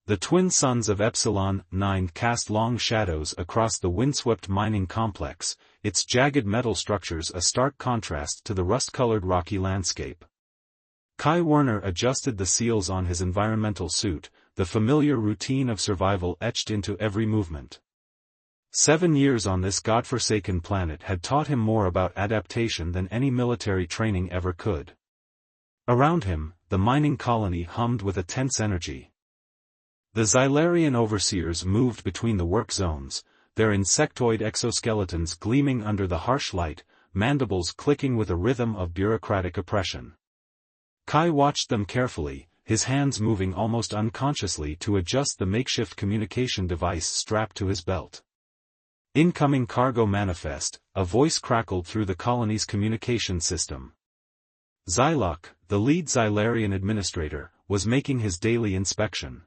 The twin suns of Epsilon 9 cast long shadows across the windswept mining complex, its jagged metal structures a stark contrast to the rust-colored rocky landscape. Kai Werner adjusted the seals on his environmental suit, the familiar routine of survival etched into every movement. 7 years on this godforsaken planet had taught him more about adaptation than any military training ever could. Around him, the mining colony hummed with a tense energy. The Xylarian overseers moved between the work zones, their insectoid exoskeletons gleaming under the harsh light, mandibles clicking with a rhythm of bureaucratic oppression. Kai watched them carefully, his hands moving almost unconsciously to adjust the makeshift communication device strapped to his belt. Incoming cargo manifest, a voice crackled through the colony's communication system. Xyloc, the lead Xylarian administrator, was making his daily inspection.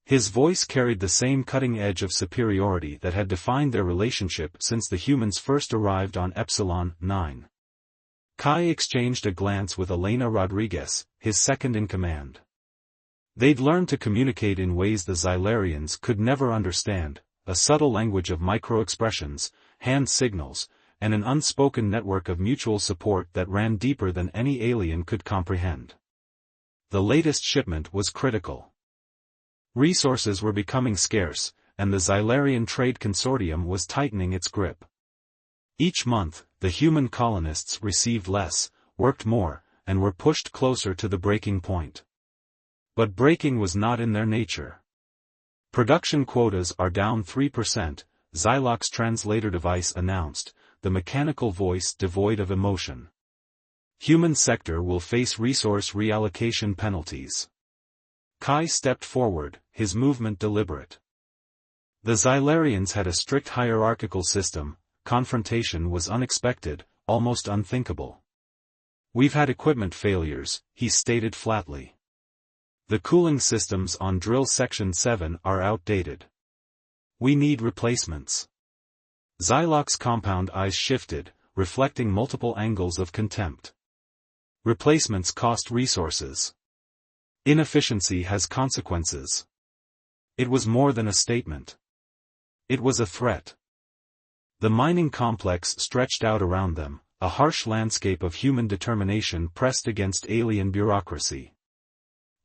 His voice carried the same cutting edge of superiority that had defined their relationship since the humans first arrived on Epsilon 9. Kai exchanged a glance with Elena Rodriguez, his second-in-command. They'd learned to communicate in ways the Xylarians could never understand, a subtle language of micro-expressions, hand signals, and an unspoken network of mutual support that ran deeper than any alien could comprehend. The latest shipment was critical. Resources were becoming scarce, and the Xylarian Trade Consortium was tightening its grip. Each month, the human colonists received less, worked more, and were pushed closer to the breaking point. But breaking was not in their nature. Production quotas are down 3%, Xyloc's translator device announced, the mechanical voice devoid of emotion. Human sector will face resource reallocation penalties. Kai stepped forward, his movement deliberate. The Xylarians had a strict hierarchical system, confrontation was unexpected, almost unthinkable. "We've had equipment failures," he stated flatly. "The cooling systems on drill section 7 are outdated. We need replacements." Xyloc's compound eyes shifted, reflecting multiple angles of contempt. "Replacements cost resources. Inefficiency has consequences." It was more than a statement. It was a threat. The mining complex stretched out around them, a harsh landscape of human determination pressed against alien bureaucracy.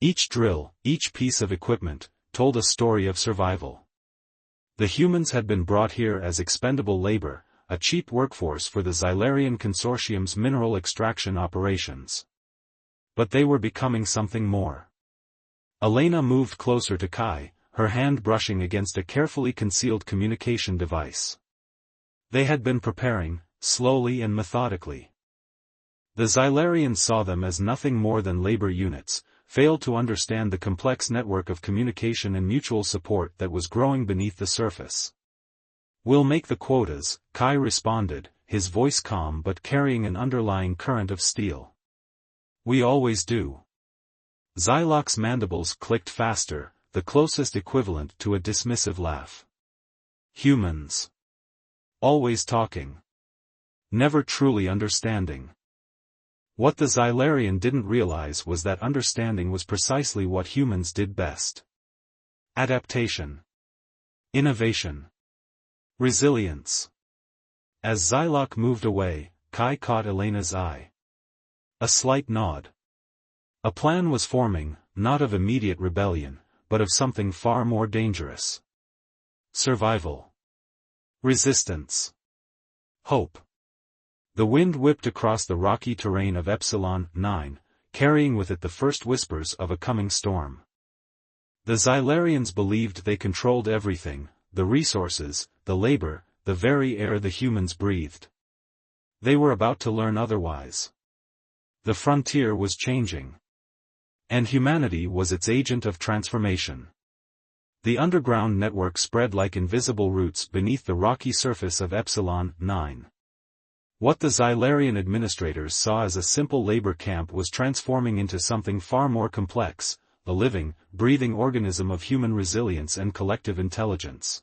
Each drill, each piece of equipment, told a story of survival. The humans had been brought here as expendable labor, a cheap workforce for the Xylarian Consortium's mineral extraction operations. But they were becoming something more. Elena moved closer to Kai, her hand brushing against a carefully concealed communication device. They had been preparing, slowly and methodically. The Xylarians saw them as nothing more than labor units, failed to understand the complex network of communication and mutual support that was growing beneath the surface. "We'll make the quotas," Kai responded, his voice calm but carrying an underlying current of steel. "We always do." Xyloc's mandibles clicked faster, the closest equivalent to a dismissive laugh. "Humans. Always talking. Never truly understanding." What the Xylarian didn't realize was that understanding was precisely what humans did best. Adaptation. Innovation. Resilience. As Xyloc moved away, Kai caught Elena's eye. A slight nod. A plan was forming, not of immediate rebellion, but of something far more dangerous. Survival. Resistance. Hope. The wind whipped across the rocky terrain of Epsilon 9, carrying with it the first whispers of a coming storm. The Xylarians believed they controlled everything, the resources, the labor, the very air the humans breathed. They were about to learn otherwise. The frontier was changing. And humanity was its agent of transformation. The underground network spread like invisible roots beneath the rocky surface of Epsilon 9. What the Xylarian administrators saw as a simple labor camp was transforming into something far more complex, a living, breathing organism of human resilience and collective intelligence.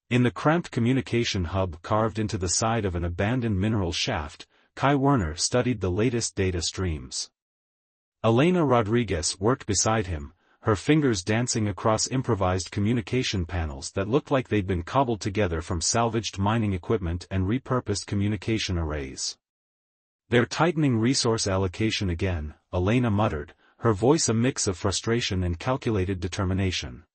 In the cramped communication hub carved into the side of an abandoned mineral shaft, Kai Werner studied the latest data streams. Elena Rodriguez worked beside him, her fingers dancing across improvised communication panels that looked like they'd been cobbled together from salvaged mining equipment and repurposed communication arrays. "They're tightening resource allocation again," Elena muttered, her voice a mix of frustration and calculated determination.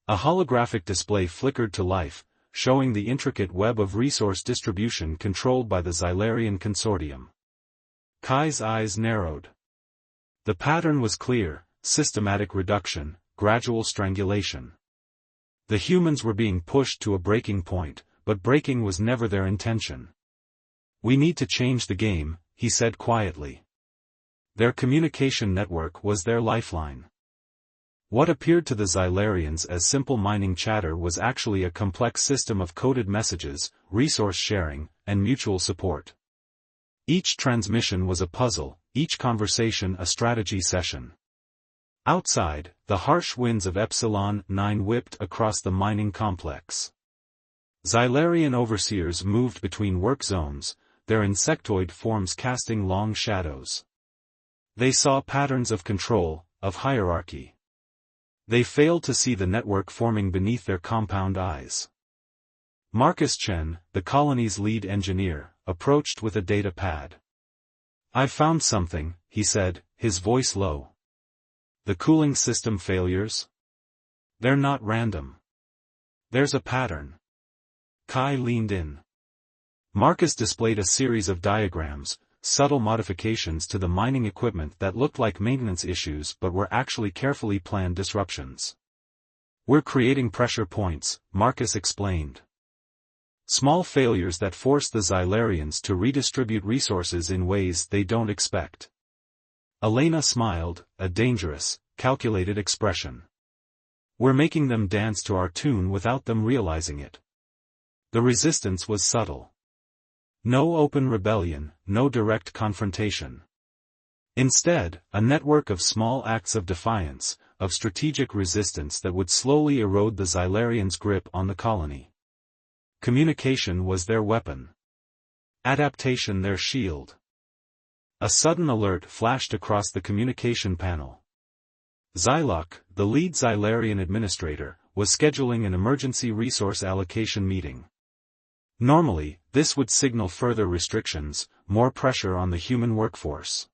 A holographic display flickered to life, showing the intricate web of resource distribution controlled by the Xylarian Consortium. Kai's eyes narrowed. The pattern was clear: systematic reduction, gradual strangulation. The humans were being pushed to a breaking point, but breaking was never their intention. "We need to change the game," he said quietly. Their communication network was their lifeline. What appeared to the Xylarians as simple mining chatter was actually a complex system of coded messages, resource sharing, and mutual support. Each transmission was a puzzle, each conversation a strategy session. Outside, the harsh winds of Epsilon 9 whipped across the mining complex. Xylarian overseers moved between work zones, their insectoid forms casting long shadows. They saw patterns of control, of hierarchy. They failed to see the network forming beneath their compound eyes. Marcus Chen, the colony's lead engineer, approached with a data pad. "I've found something," he said, his voice low. "The cooling system failures? They're not random. There's a pattern." Kai leaned in. Marcus displayed a series of diagrams, subtle modifications to the mining equipment that looked like maintenance issues but were actually carefully planned disruptions. "We're creating pressure points," Marcus explained. "Small failures that force the Xylarians to redistribute resources in ways they don't expect." Elena smiled, a dangerous, calculated expression. "We're making them dance to our tune without them realizing it." The resistance was subtle. No open rebellion, no direct confrontation. Instead, a network of small acts of defiance, of strategic resistance that would slowly erode the Xylarians' grip on the colony. Communication was their weapon. Adaptation their shield. A sudden alert flashed across the communication panel. Xylok, the lead Xylarian administrator, was scheduling an emergency resource allocation meeting. Normally, this would signal further restrictions, more pressure on the human workforce.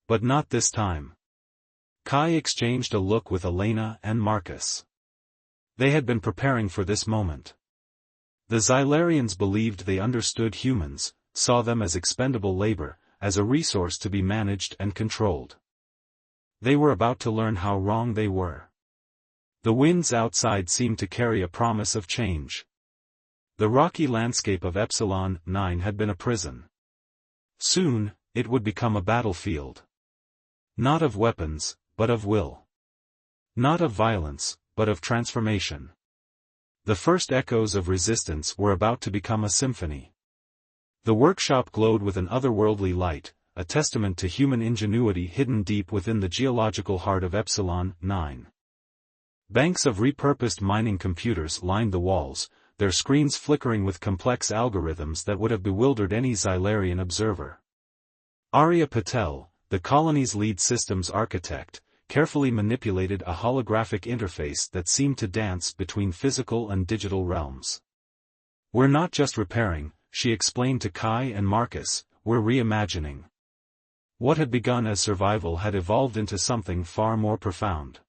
But not this time. Kai exchanged a look with Elena and Marcus. They had been preparing for this moment. The Xylarians believed they understood humans, saw them as expendable labor, as a resource to be managed and controlled. They were about to learn how wrong they were. The winds outside seemed to carry a promise of change. The rocky landscape of Epsilon 9 had been a prison. Soon, it would become a battlefield. Not of weapons, but of will. Not of violence, but of transformation. The first echoes of resistance were about to become a symphony. The workshop glowed with an otherworldly light, a testament to human ingenuity hidden deep within the geological heart of Epsilon 9. Banks of repurposed mining computers lined the walls, their screens flickering with complex algorithms that would have bewildered any Xylarian observer. Arya Patel, the colony's lead systems architect, carefully manipulated a holographic interface that seemed to dance between physical and digital realms. "We're not just repairing," she explained to Kai and Marcus, "we're reimagining." What had begun as survival had evolved into something far more profound.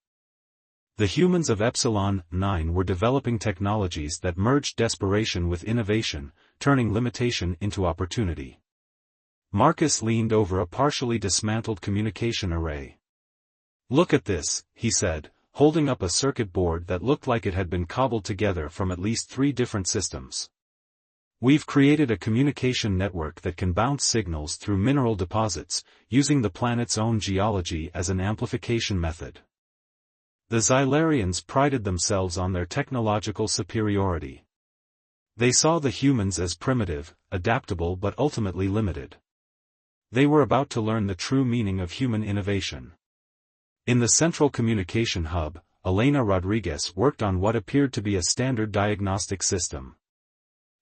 The humans of Epsilon 9 were developing technologies that merged desperation with innovation, turning limitation into opportunity. Marcus leaned over a partially dismantled communication array. "Look at this," he said, holding up a circuit board that looked like it had been cobbled together from at least 3 different systems. "We've created a communication network that can bounce signals through mineral deposits, using the planet's own geology as an amplification method." The Xylarians prided themselves on their technological superiority. They saw the humans as primitive, adaptable but ultimately limited. They were about to learn the true meaning of human innovation. In the central communication hub, Elena Rodriguez worked on what appeared to be a standard diagnostic system.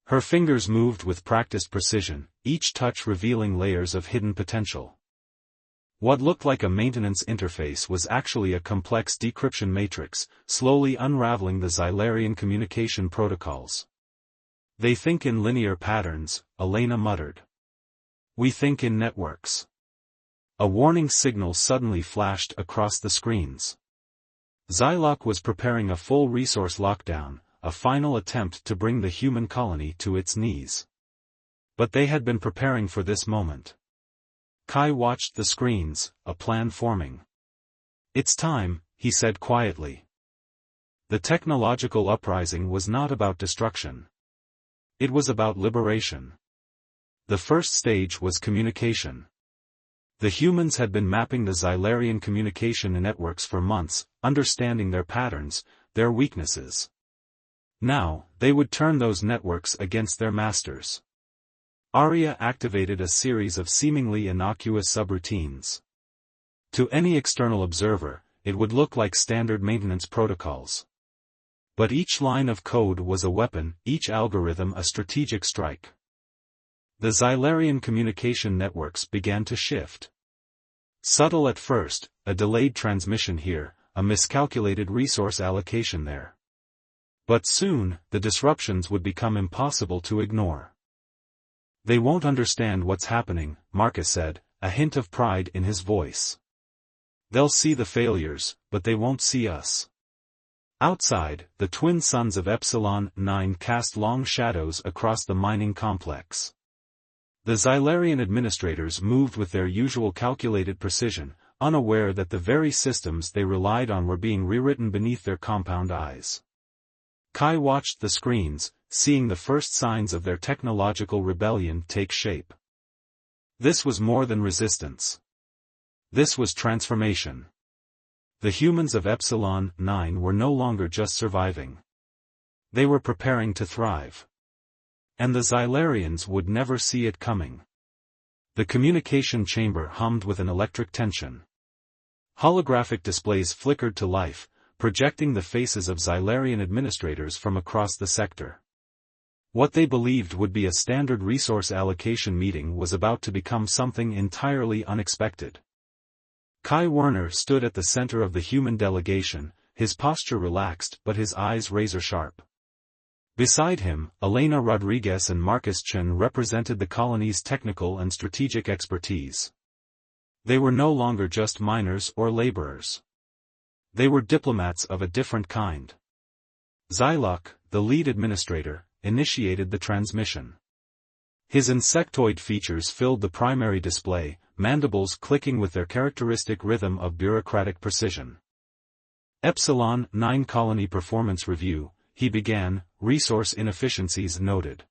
Her fingers moved with practiced precision, each touch revealing layers of hidden potential. What looked like a maintenance interface was actually a complex decryption matrix, slowly unraveling the Xylarian communication protocols. "They think in linear patterns," Elena muttered. "We think in networks." A warning signal suddenly flashed across the screens. Xyloc was preparing a full resource lockdown, a final attempt to bring the human colony to its knees. But they had been preparing for this moment. Kai watched the screens, a plan forming. "It's time," he said quietly. The technological uprising was not about destruction. It was about liberation. The first stage was communication. The humans had been mapping the Xylarian communication networks for months, understanding their patterns, their weaknesses. Now, they would turn those networks against their masters. Arya activated a series of seemingly innocuous subroutines. To any external observer, it would look like standard maintenance protocols. But each line of code was a weapon, each algorithm a strategic strike. The Xylarian communication networks began to shift. Subtle at first, a delayed transmission here, a miscalculated resource allocation there. But soon, the disruptions would become impossible to ignore. "They won't understand what's happening," Marcus said, a hint of pride in his voice. "They'll see the failures, but they won't see us." Outside, the twin suns of Epsilon 9 cast long shadows across the mining complex. The Xylarian administrators moved with their usual calculated precision, unaware that the very systems they relied on were being rewritten beneath their compound eyes. Kai watched the screens, seeing the first signs of their technological rebellion take shape. This was more than resistance. This was transformation. The humans of Epsilon 9 were no longer just surviving. They were preparing to thrive. And the Xylarians would never see it coming. The communication chamber hummed with an electric tension. Holographic displays flickered to life, projecting the faces of Xylarian administrators from across the sector. What they believed would be a standard resource allocation meeting was about to become something entirely unexpected. Kai Werner stood at the center of the human delegation, his posture relaxed but his eyes razor-sharp. Beside him, Elena Rodriguez and Marcus Chen represented the colony's technical and strategic expertise. They were no longer just miners or laborers. They were diplomats of a different kind. Xyloc, the lead administrator, initiated the transmission. His insectoid features filled the primary display, mandibles clicking with their characteristic rhythm of bureaucratic precision. Epsilon 9 Colony Performance Review, he began, resource inefficiencies noted.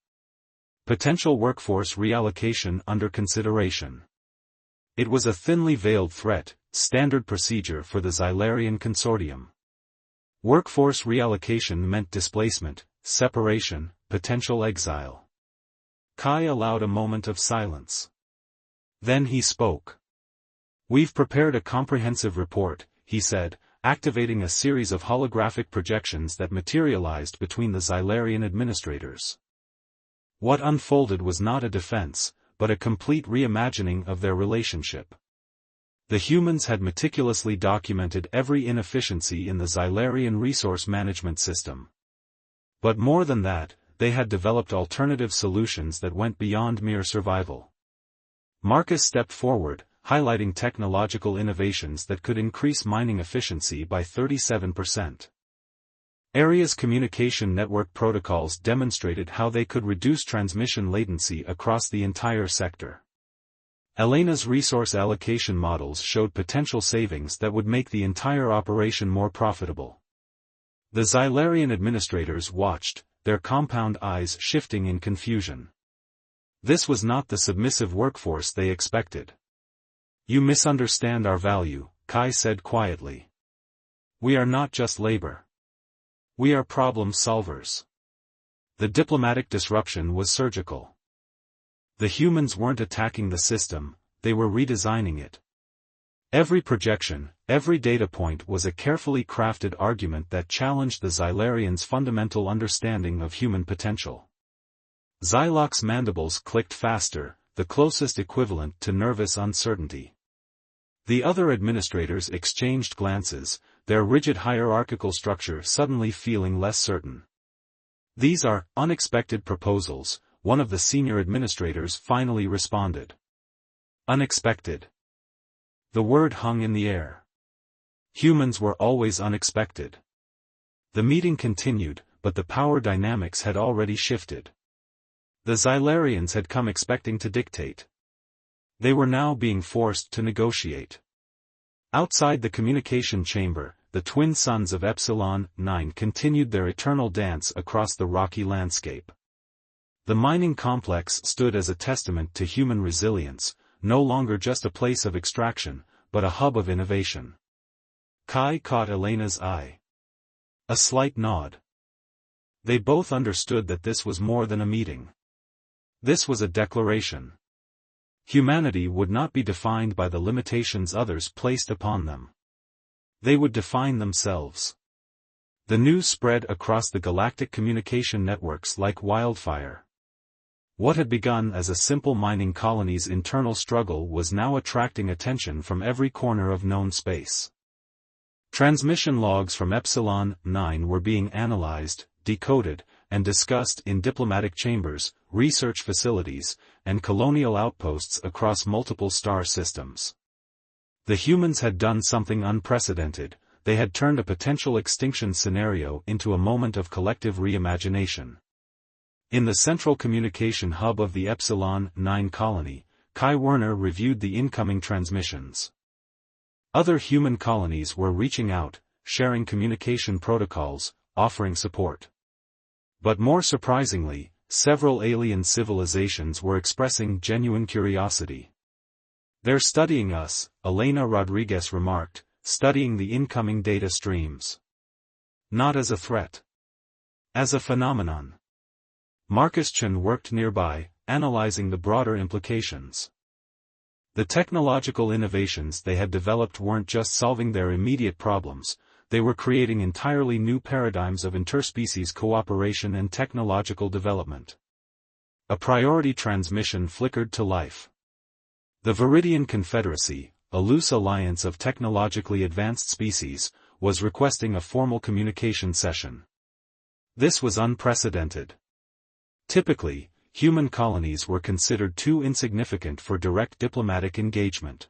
Potential workforce reallocation under consideration. It was a thinly veiled threat, standard procedure for the Xylarian Consortium. Workforce reallocation meant displacement, separation, potential exile. Kai allowed a moment of silence. Then he spoke. "We've prepared a comprehensive report," he said, activating a series of holographic projections that materialized between the Xylarian administrators. What unfolded was not a defense, but a complete reimagining of their relationship. The humans had meticulously documented every inefficiency in the Xylarian resource management system. But more than that, they had developed alternative solutions that went beyond mere survival. Marcus stepped forward, highlighting technological innovations that could increase mining efficiency by 37%. Area's communication network protocols demonstrated how they could reduce transmission latency across the entire sector. Elena's resource allocation models showed potential savings that would make the entire operation more profitable. The Xylarian administrators watched, their compound eyes shifting in confusion. This was not the submissive workforce they expected. "You misunderstand our value," Kai said quietly. "We are not just labor. We are problem solvers." The diplomatic disruption was surgical. The humans weren't attacking the system, they were redesigning it. Every projection, every data point was a carefully crafted argument that challenged the Xylarians' fundamental understanding of human potential. Xyloc's mandibles clicked faster, the closest equivalent to nervous uncertainty. The other administrators exchanged glances, their rigid hierarchical structure suddenly feeling less certain. "These are unexpected proposals," one of the senior administrators finally responded. Unexpected. The word hung in the air. Humans were always unexpected. The meeting continued, but the power dynamics had already shifted. The Xylarians had come expecting to dictate. They were now being forced to negotiate. Outside the communication chamber, the twin sons of Epsilon 9 continued their eternal dance across the rocky landscape. The mining complex stood as a testament to human resilience, no longer just a place of extraction, but a hub of innovation. Kai caught Elena's eye. A slight nod. They both understood that this was more than a meeting. This was a declaration. Humanity would not be defined by the limitations others placed upon them. They would define themselves. The news spread across the galactic communication networks like wildfire. What had begun as a simple mining colony's internal struggle was now attracting attention from every corner of known space. Transmission logs from Epsilon 9 were being analyzed, decoded, and discussed in diplomatic chambers, research facilities, and colonial outposts across multiple star systems. The humans had done something unprecedented. They had turned a potential extinction scenario into a moment of collective reimagination. In the central communication hub of the Epsilon 9 colony, Kai Werner reviewed the incoming transmissions. Other human colonies were reaching out, sharing communication protocols, offering support. But more surprisingly, several alien civilizations were expressing genuine curiosity. "They're studying us," Elena Rodriguez remarked, studying the incoming data streams. "Not as a threat. As a phenomenon." Marcus Chen worked nearby, analyzing the broader implications. The technological innovations they had developed weren't just solving their immediate problems, they were creating entirely new paradigms of interspecies cooperation and technological development. A priority transmission flickered to life. The Viridian Confederacy, a loose alliance of technologically advanced species, was requesting a formal communication session. This was unprecedented. Typically, human colonies were considered too insignificant for direct diplomatic engagement.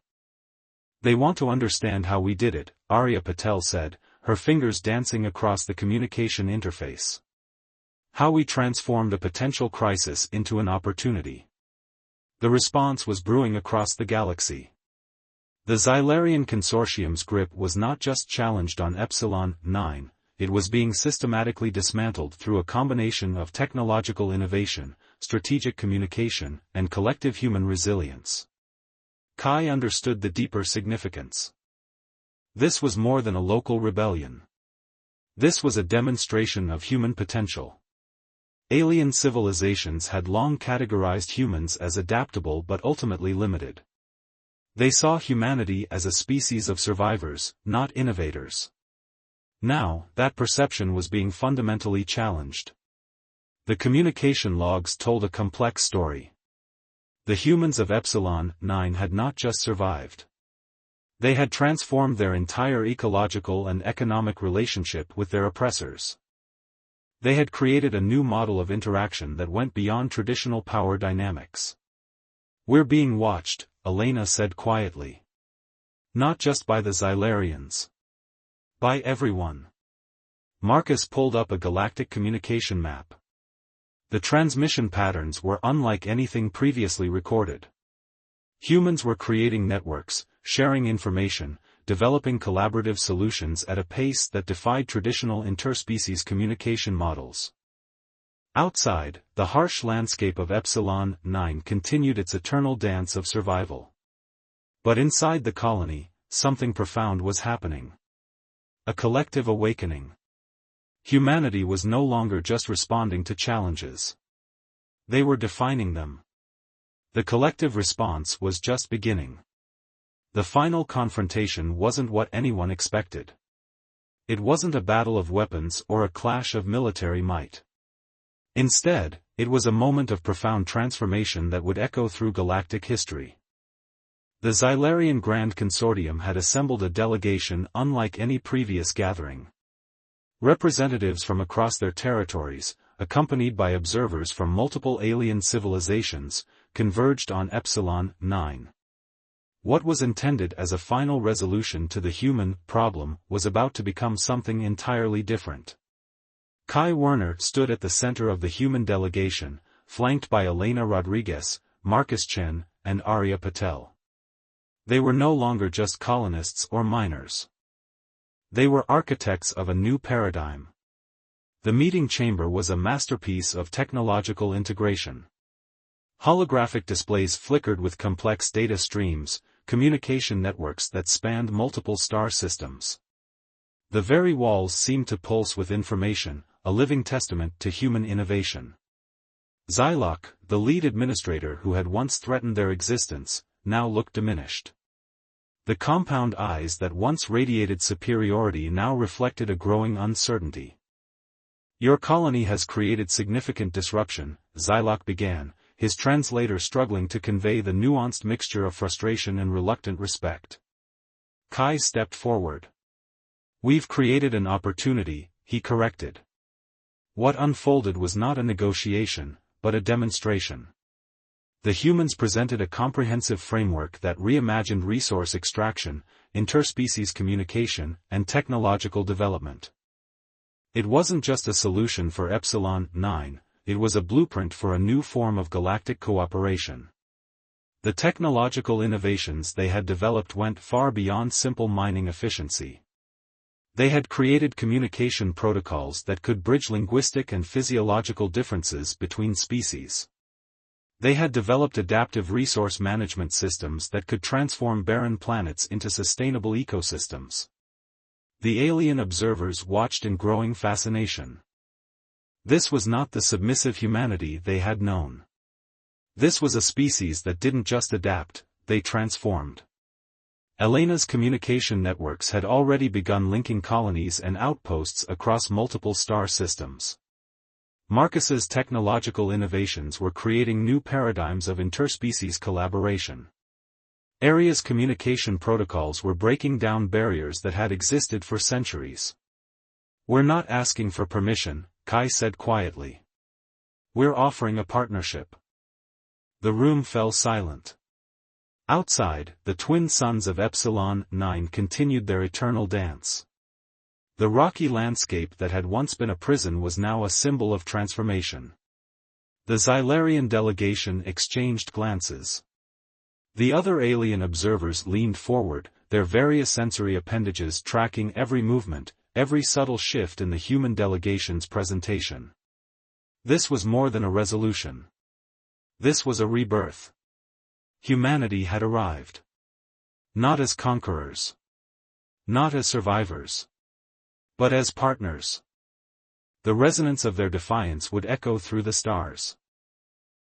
"They want to understand how we did it," Arya Patel said, her fingers dancing across the communication interface. "How we transformed a potential crisis into an opportunity." The response was brewing across the galaxy. The Xylarian Consortium's grip was not just challenged on Epsilon 9, it was being systematically dismantled through a combination of technological innovation, strategic communication, and collective human resilience. Kai understood the deeper significance. This was more than a local rebellion. This was a demonstration of human potential. Alien civilizations had long categorized humans as adaptable but ultimately limited. They saw humanity as a species of survivors, not innovators. Now, that perception was being fundamentally challenged. The communication logs told a complex story. The humans of Epsilon 9 had not just survived. They had transformed their entire ecological and economic relationship with their oppressors. They had created a new model of interaction that went beyond traditional power dynamics. "We're being watched," Elena said quietly. "Not just by the Xylarians. By everyone." Marcus pulled up a galactic communication map. The transmission patterns were unlike anything previously recorded. Humans were creating networks, sharing information, developing collaborative solutions at a pace that defied traditional interspecies communication models. Outside, the harsh landscape of Epsilon 9 continued its eternal dance of survival. But inside the colony, something profound was happening. A collective awakening. Humanity was no longer just responding to challenges. They were defining them. The collective response was just beginning. The final confrontation wasn't what anyone expected. It wasn't a battle of weapons or a clash of military might. Instead, it was a moment of profound transformation that would echo through galactic history. The Xylarian Grand Consortium had assembled a delegation unlike any previous gathering. Representatives from across their territories, accompanied by observers from multiple alien civilizations, converged on Epsilon 9. What was intended as a final resolution to the human problem was about to become something entirely different. Kai Werner stood at the center of the human delegation, flanked by Elena Rodriguez, Marcus Chen, and Arya Patel. They were no longer just colonists or miners. They were architects of a new paradigm. The meeting chamber was a masterpiece of technological integration. Holographic displays flickered with complex data streams, communication networks that spanned multiple star systems. The very walls seemed to pulse with information, a living testament to human innovation. Xyloc, the lead administrator who had once threatened their existence, now looked diminished. The compound eyes that once radiated superiority now reflected a growing uncertainty. Your colony has created significant disruption, Xyloc began, his translator struggling to convey the nuanced mixture of frustration and reluctant respect. Kai stepped forward. We've created an opportunity, he corrected. What unfolded was not a negotiation, but a demonstration. The humans presented a comprehensive framework that reimagined resource extraction, interspecies communication, and technological development. It wasn't just a solution for Epsilon 9, it was a blueprint for a new form of galactic cooperation. The technological innovations they had developed went far beyond simple mining efficiency. They had created communication protocols that could bridge linguistic and physiological differences between species. They had developed adaptive resource management systems that could transform barren planets into sustainable ecosystems. The alien observers watched in growing fascination. This was not the submissive humanity they had known. This was a species that didn't just adapt, they transformed. Elena's communication networks had already begun linking colonies and outposts across multiple star systems. Marcus's technological innovations were creating new paradigms of interspecies collaboration. Arya's communication protocols were breaking down barriers that had existed for centuries. We're not asking for permission, Kai said quietly. We're offering a partnership. The room fell silent. Outside, the twin suns of Epsilon 9 continued their eternal dance. The rocky landscape that had once been a prison was now a symbol of transformation. The Xylarian delegation exchanged glances. The other alien observers leaned forward, their various sensory appendages tracking every movement, every subtle shift in the human delegation's presentation. This was more than a resolution. This was a rebirth. Humanity had arrived. Not as conquerors. Not as survivors. But as partners. The resonance of their defiance would echo through the stars.